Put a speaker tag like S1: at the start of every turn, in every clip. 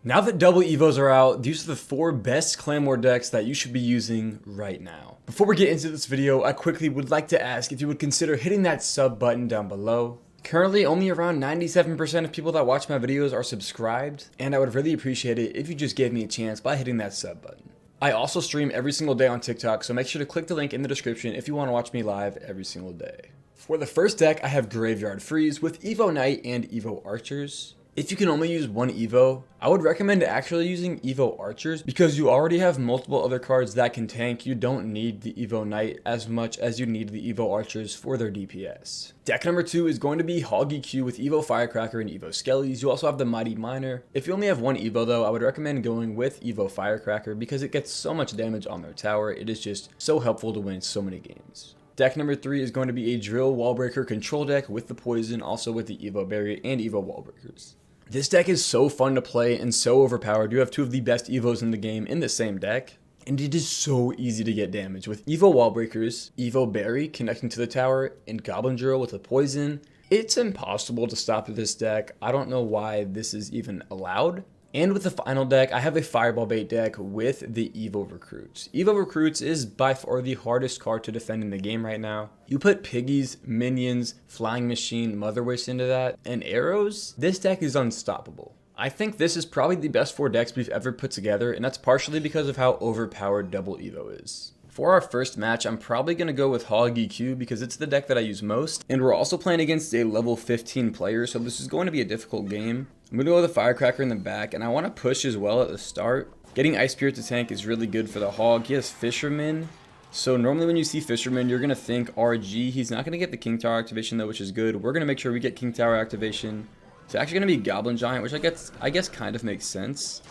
S1: Now that double evos are out, these are the 4 best clan war decks that you should be using right now. Before we get into this video, I quickly would like to ask if you would consider hitting that sub button down below. Currently, only around 97% of people that watch my videos are subscribed, and I would really appreciate it if you just gave me a chance by hitting that sub button. I also stream every single day on TikTok, so make sure to click the link in the description if you want to watch me live every single day. For the first deck, I have Graveyard Freeze with Evo Knight and Evo Archers. If you can only use one Evo, I would recommend actually using Evo Archers because you already have multiple other cards that can tank. You don't need the Evo Knight as much as you need the Evo Archers for their DPS. Deck number 2 is going to be Hog EQ with Evo Firecracker and Evo Skellies. You also have the Mighty Miner. If you only have one Evo though, I would recommend going with Evo Firecracker because it gets so much damage on their tower. It is just so helpful to win so many games. Deck number 3 is going to be a Drill Wallbreaker control deck with the Poison, also with the Evo Berry and Evo Wallbreakers. This deck is so fun to play and so overpowered. You have 2 of the best Evos in the game in the same deck. And it is so easy to get damage with Evo Wallbreakers, Evo Berry connecting to the tower, and Goblin Drill with the Poison. It's impossible to stop this deck. I don't know why this is even allowed. And with the final deck, I have a Fireball Bait deck with the Evo Recruits. Evo Recruits is by far the hardest card to defend in the game right now. You put Piggies, Minions, Flying Machine, Mother Wish into that, and Arrows, this deck is unstoppable. I think this is probably the best 4 decks we've ever put together, and that's partially because of how overpowered Double Evo is. For our first match, I'm probably going to go with Hog EQ because it's the deck that I use most, and we're also playing against a level 15 player, so this is going to be a difficult game. I'm going to go with a Firecracker in the back, and I want to push as well at the start. Getting Ice Spirit to tank is really good for the Hog. He has Fisherman, so normally when you see Fisherman, you're going to think RG. He's not going to get the King Tower activation though, which is good. We're going to make sure we get King Tower activation. It's actually going to be Goblin Giant, which I guess kind of makes sense.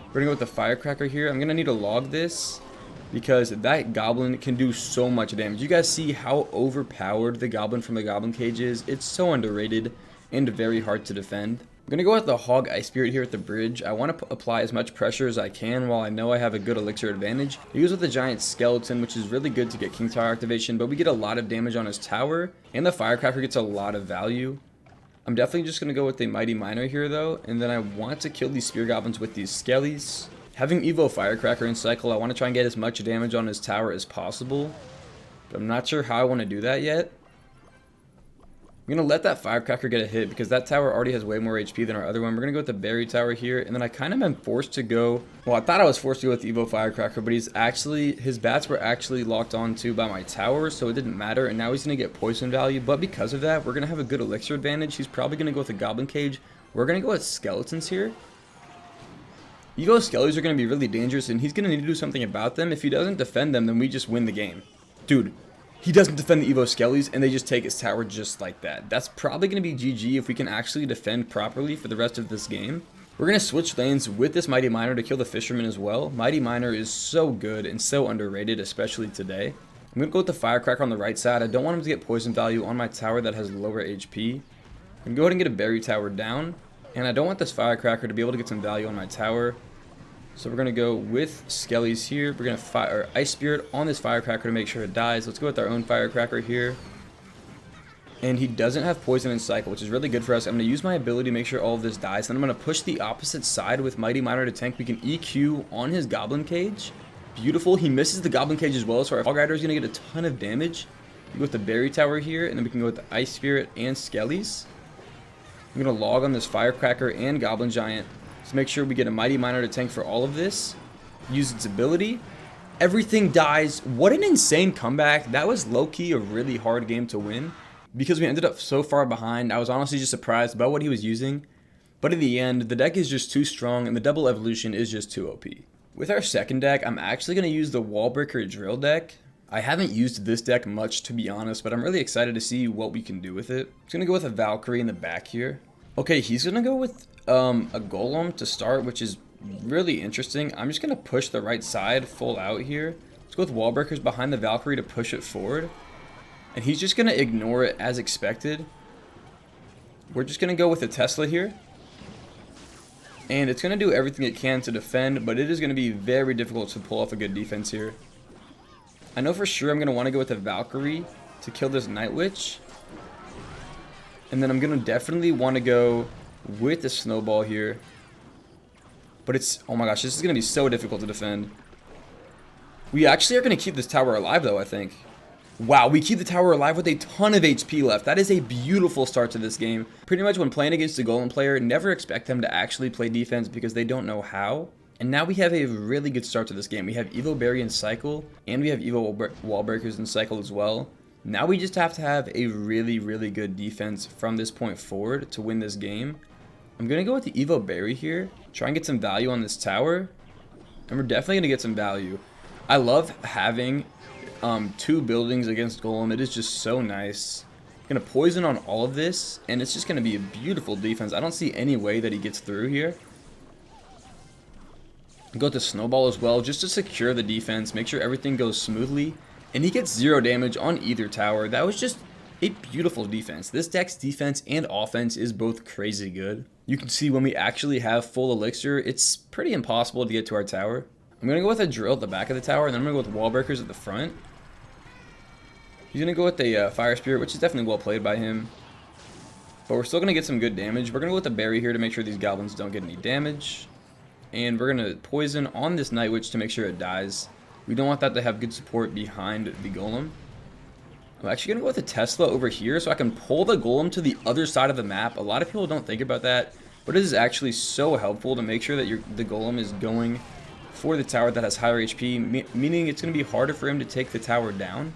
S1: We're going to go with the Firecracker here. I'm going to need to log this, because that Goblin can do so much damage. You guys see how overpowered the Goblin from the Goblin Cage is? It's so underrated and very hard to defend. I'm going to go with the Hog Ice Spirit here at the bridge. I want to apply as much pressure as I can while I know I have a good elixir advantage. He goes with the Giant Skeleton, which is really good to get King Tower activation, but we get a lot of damage on his tower, and the Firecracker gets a lot of value. I'm definitely just going to go with the Mighty Miner here though, and then I want to kill these Spear Goblins with these Skellies. Having Evo Firecracker in cycle, I want to try and get as much damage on his tower as possible, but I'm not sure how I want to do that yet. I'm going to let that Firecracker get a hit because that tower already has way more HP than our other one. We're going to go with the Berry Tower here, and then I kind of am forced to go, well, I thought I was forced to go with Evo Firecracker, but his bats were actually locked onto by my tower, so it didn't matter, and now he's going to get poison value, but because of that, we're going to have a good elixir advantage. He's probably going to go with the Goblin Cage. We're going to go with Skeletons here. Evo Skellies are going to be really dangerous, and he's going to need to do something about them. If he doesn't defend them, then we just win the game. Dude, he doesn't defend the Evo Skellies, and they just take his tower just like that. That's probably going to be GG if we can actually defend properly for the rest of this game. We're going to switch lanes with this Mighty Miner to kill the Fisherman as well. Mighty Miner is so good and so underrated, especially today. I'm going to go with the Firecracker on the right side. I don't want him to get poison value on my tower that has lower HP. I'm going to go ahead and get a Berry Tower down. And I don't want this Firecracker to be able to get some value on my tower. So we're going to go with Skellies here. We're going to fire Ice Spirit on this Firecracker to make sure it dies. Let's go with our own Firecracker here. And he doesn't have poison in cycle, which is really good for us. I'm going to use my ability to make sure all of this dies. Then I'm going to push the opposite side with Mighty Miner to tank. We can EQ on his Goblin Cage. Beautiful. He misses the Goblin Cage as well, so our Hog Rider is going to get a ton of damage. We go with the Berry Tower here, and then we can go with the Ice Spirit and Skellies. I'm going to log on this Firecracker and Goblin Giant to make sure we get a Mighty Miner to tank for all of this. Use its ability. Everything dies. What an insane comeback. That was low-key a really hard game to win because we ended up so far behind. I was honestly just surprised about what he was using. But in the end, the deck is just too strong and the double evolution is just too OP. With our second deck, I'm actually going to use the Wallbreaker Drill deck. I haven't used this deck much, to be honest, but I'm really excited to see what we can do with it. I'm going to go with a Valkyrie in the back here. Okay, he's going to go with a Golem to start, which is really interesting. I'm just going to push the right side full out here. Let's go with Wallbreakers behind the Valkyrie to push it forward. And he's just going to ignore it as expected. We're just going to go with a Tesla here. And it's going to do everything it can to defend, but it is going to be very difficult to pull off a good defense here. I know for sure I'm going to want to go with a Valkyrie to kill this Night Witch. And then I'm going to definitely want to go with the Snowball here But it's, oh my gosh, this is going to be so difficult to defend. We actually are going to keep this tower alive, though, I think. Wow, we keep the tower alive with a ton of HP left. That is a beautiful start to this game. Pretty much when playing against a golem player, never expect them to actually play defense because they don't know how. And now we have a really good start to this game. We have Evo Berry in Cycle, and we have Evo Wall Breakers in Cycle as well. Now we just have to have a really, really good defense from this point forward to win this game. I'm going to go with the Evo Berry here. Try and get some value on this tower. And we're definitely going to get some value. I love having 2 buildings against Golem. It is just so nice. Going to poison on all of this, and it's just going to be a beautiful defense. I don't see any way that he gets through here. Go with the Snowball as well, just to secure the defense, make sure everything goes smoothly. And he gets 0 damage on either tower. That was just a beautiful defense. This deck's defense and offense is both crazy good. You can see when we actually have full elixir, it's pretty impossible to get to our tower. I'm going to go with a drill at the back of the tower, and then I'm going to go with wall breakers at the front. He's going to go with a fire spirit, which is definitely well played by him. But we're still going to get some good damage. We're going to go with a berry here to make sure these goblins don't get any damage. And we're going to poison on this night witch to make sure it dies. We don't want that to have good support behind the golem. I'm actually going to go with a Tesla over here so I can pull the golem to the other side of the map. A lot of people don't think about that, but it is actually so helpful to make sure that the golem is going for the tower that has higher HP, meaning it's going to be harder for him to take the tower down.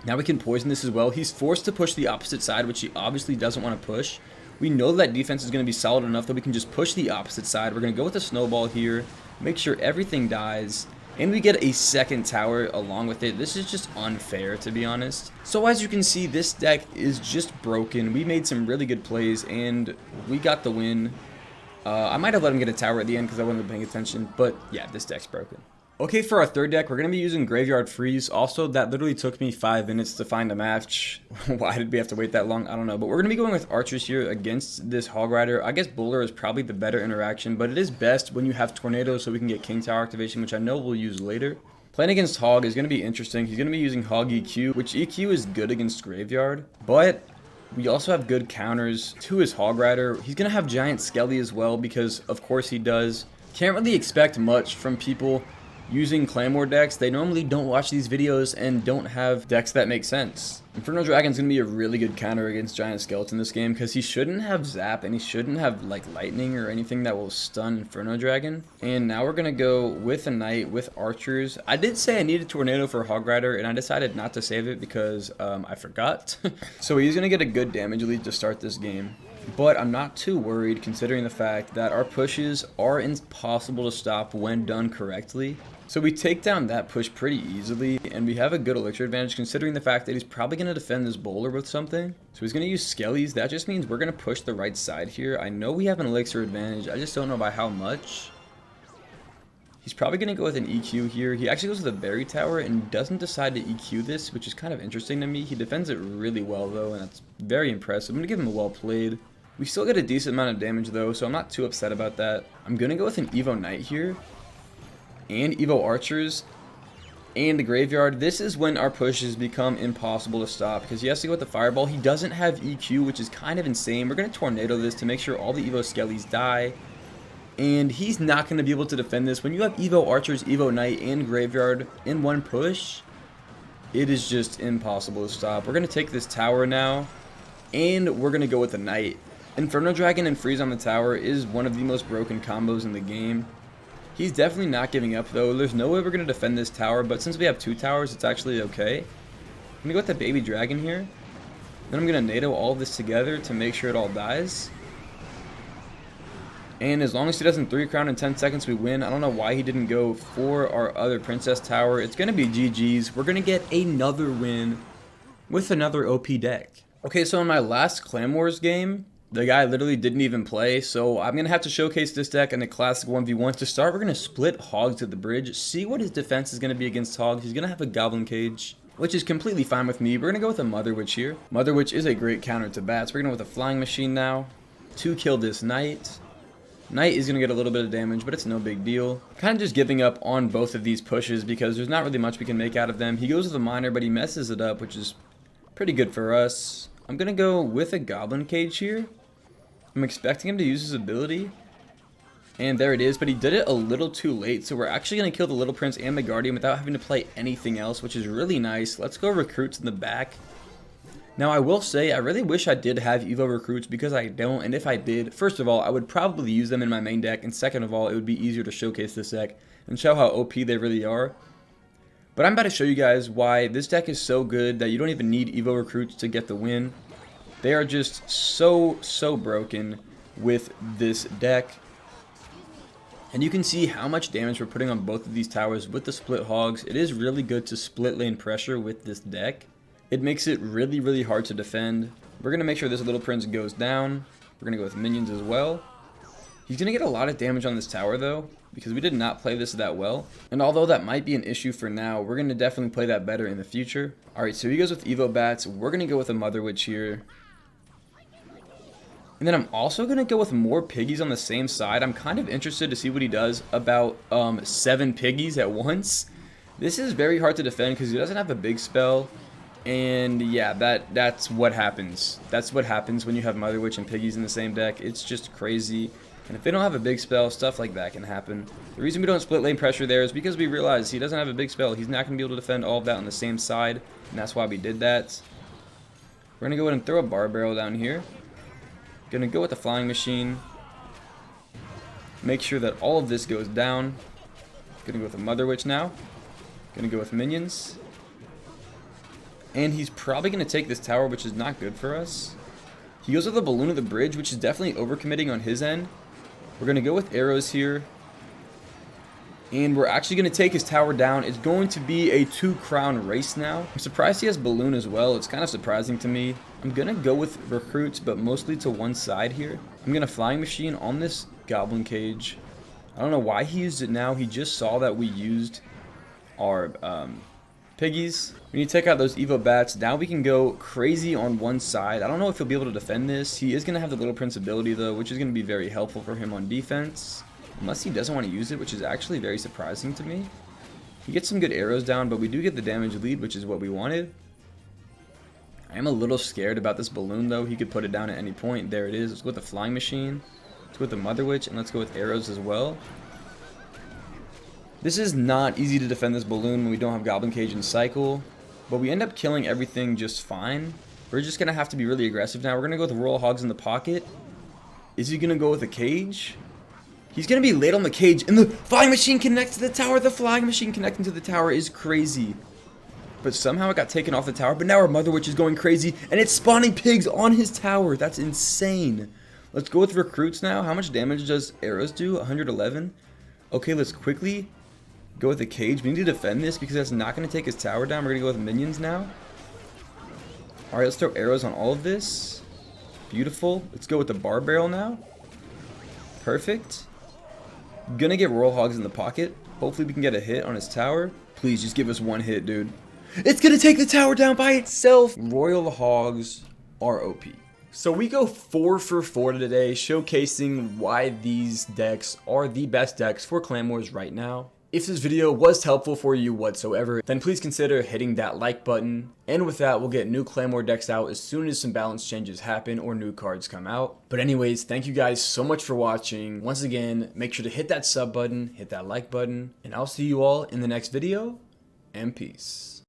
S1: Now we can poison this as well. He's forced to push the opposite side, which he obviously doesn't want to push. We know that defense is going to be solid enough that we can just push the opposite side. We're going to go with a snowball here, make sure everything dies, and we get a second tower along with it. This is just unfair, to be honest. So as you can see, this deck is just broken. We made some really good plays, and we got the win. I might have let him get a tower at the end because I wasn't paying attention, but yeah, this deck's broken. Okay, for our third deck, we're going to be using Graveyard Freeze. Also, that literally took me 5 minutes to find a match. Why did we have to wait that long? I don't know. But we're going to be going with Archers here against this Hog Rider. I guess Bowler is probably the better interaction, but it is best when you have Tornado so we can get King Tower activation, which I know we'll use later. Playing against Hog is going to be interesting. He's going to be using Hog EQ, which EQ is good against Graveyard, but we also have good counters to his Hog Rider. He's going to have Giant Skelly as well because, of course, he does. Can't really expect much from people using Claymore decks. They normally don't watch these videos and don't have decks that make sense. Inferno Dragon's going to be a really good counter against Giant Skeleton this game because he shouldn't have Zap and he shouldn't have like Lightning or anything that will stun Inferno Dragon. And now we're going to go with a Knight with Archers. I did say I needed Tornado for Hog Rider and I decided not to save it because I forgot. So he's going to get a good damage lead to start this game. But I'm not too worried considering the fact that our pushes are impossible to stop when done correctly. So we take down that push pretty easily, and we have a good elixir advantage considering the fact that he's probably going to defend this bowler with something. So he's going to use Skellies. That just means we're going to push the right side here. I know we have an elixir advantage. I just don't know by how much. He's probably going to go with an EQ here. He actually goes with a berry tower and doesn't decide to EQ this, which is kind of interesting to me. He defends it really well, though, and that's very impressive. I'm going to give him a well played. We still get a decent amount of damage, though, so I'm not too upset about that. I'm going to go with an Evo Knight here and Evo Archers and the Graveyard. This is when our pushes become impossible to stop because he has to go with the Fireball. He doesn't have EQ, which is kind of insane. We're going to Tornado this to make sure all the Evo Skellies die. And he's not going to be able to defend this. When you have Evo Archers, Evo Knight, and Graveyard in one push, it is just impossible to stop. We're going to take this tower now, and we're going to go with the Knight. Inferno Dragon and Freeze on the tower is one of the most broken combos in the game. He's definitely not giving up, though. There's no way we're going to defend this tower, but since we have 2 towers, it's actually okay. I'm going to go with the Baby Dragon here. Then I'm going to NATO all of this together to make sure it all dies. And as long as he doesn't 3-crown in 10 seconds, we win. I don't know why he didn't go for our other Princess Tower. It's going to be GG's. We're going to get another win with another OP deck. Okay, so in my last Clan Wars game, the guy literally didn't even play, so I'm going to have to showcase this deck in the classic 1v1. To start, we're going to split Hogs at the bridge, see what his defense is going to be against Hogs. He's going to have a Goblin Cage, which is completely fine with me. We're going to go with a Mother Witch here. Mother Witch is a great counter to bats. We're going to go with a Flying Machine now to kill this Knight. Knight is going to get a little bit of damage, but it's no big deal. Kind of just giving up on both of these pushes because there's not really much we can make out of them. He goes with a Miner, but he messes it up, which is pretty good for us. I'm going to go with a Goblin Cage here. I'm expecting him to use his ability. And there it is, but he did it a little too late, so we're actually going to kill the Little Prince and the Guardian without having to play anything else, which is really nice. Let's go recruits in the back. Now, I will say, I really wish I did have Evo recruits because I don't, and if I did, first of all, I would probably use them in my main deck, and second of all, it would be easier to showcase this deck and show how OP they really are. But I'm about to show you guys why this deck is so good that you don't even need Evo recruits to get the win. They are just so broken with this deck. And you can see how much damage we're putting on both of these towers with the split hogs. It is really good to split lane pressure with this deck. It makes it really hard to defend. We're going to make sure this Little Prince goes down. We're going to go with minions as well. He's going to get a lot of damage on this tower though, because we did not play this that well. And although that might be an issue for now, we're going to definitely play that better in the future. Alright, so he goes with Evo Bats. We're going to go with a Mother Witch here. And then I'm also going to go with more piggies on the same side. I'm kind of interested to see what he does about 7 piggies at once. This is very hard to defend because he doesn't have a big spell. And yeah, that's what happens. That's what happens when you have Mother Witch and piggies in the same deck. It's just crazy. And if they don't have a big spell, stuff like that can happen. The reason we don't split lane pressure there is because we realize he doesn't have a big spell. He's not going to be able to defend all of that on the same side. And that's why we did that. We're going to go ahead and throw a bar barrel down here. Gonna go with the flying machine. Make sure that all of this goes down. Gonna go with a Mother Witch now. Gonna go with minions. And he's probably gonna take this tower, which is not good for us. He goes with a balloon of the bridge, which is definitely overcommitting on his end. We're gonna go with arrows here. And we're actually going to take his tower down. It's going to be a 2-crown race now. I'm surprised he has balloon as well. It's kind of surprising to me. I'm going to go with recruits, but mostly to one side here. I'm going to flying machine on this goblin cage. I don't know why he used it now. He just saw that we used our piggies. We need to take out those Evo Bats. Now we can go crazy on one side. I don't know if he'll be able to defend this. He is going to have the Little Prince ability though, which is going to be very helpful for him on defense. Unless he doesn't want to use it, which is actually very surprising to me. He gets some good arrows down, but we do get the damage lead, which is what we wanted. I am a little scared about this balloon, though. He could put it down at any point. There it is. Let's go with the flying machine. Let's go with the Mother Witch, and let's go with arrows as well. This is not easy to defend this balloon when we don't have Goblin Cage and Cycle, but we end up killing everything just fine. We're just going to have to be really aggressive now. We're going to go with the Royal Hogs in the pocket. Is he going to go with a cage? He's going to be late on the cage, and the flying machine connects to the tower. The flying machine connecting to the tower is crazy. But somehow it got taken off the tower, but now our Mother Witch is going crazy, and it's spawning pigs on his tower. That's insane. Let's go with recruits now. How much damage does arrows do? 111. Okay, let's quickly go with the cage. We need to defend this because that's not going to take his tower down. We're going to go with minions now. All right, let's throw arrows on all of this. Beautiful. Let's go with the bar barrel now. Perfect. Gonna get Royal Hogs in the pocket. Hopefully we can get a hit on his tower. Please just give us one hit, dude. It's gonna take the tower down by itself. Royal Hogs are OP. So we go 4 for 4 today, showcasing why these decks are the best decks for Clan Wars right now. If this video was helpful for you whatsoever, then please consider hitting that like button. And with that, we'll get new Clan War decks out as soon as some balance changes happen or new cards come out. But anyways, thank you guys so much for watching. Once again, make sure to hit that sub button, hit that like button, and I'll see you all in the next video, and peace.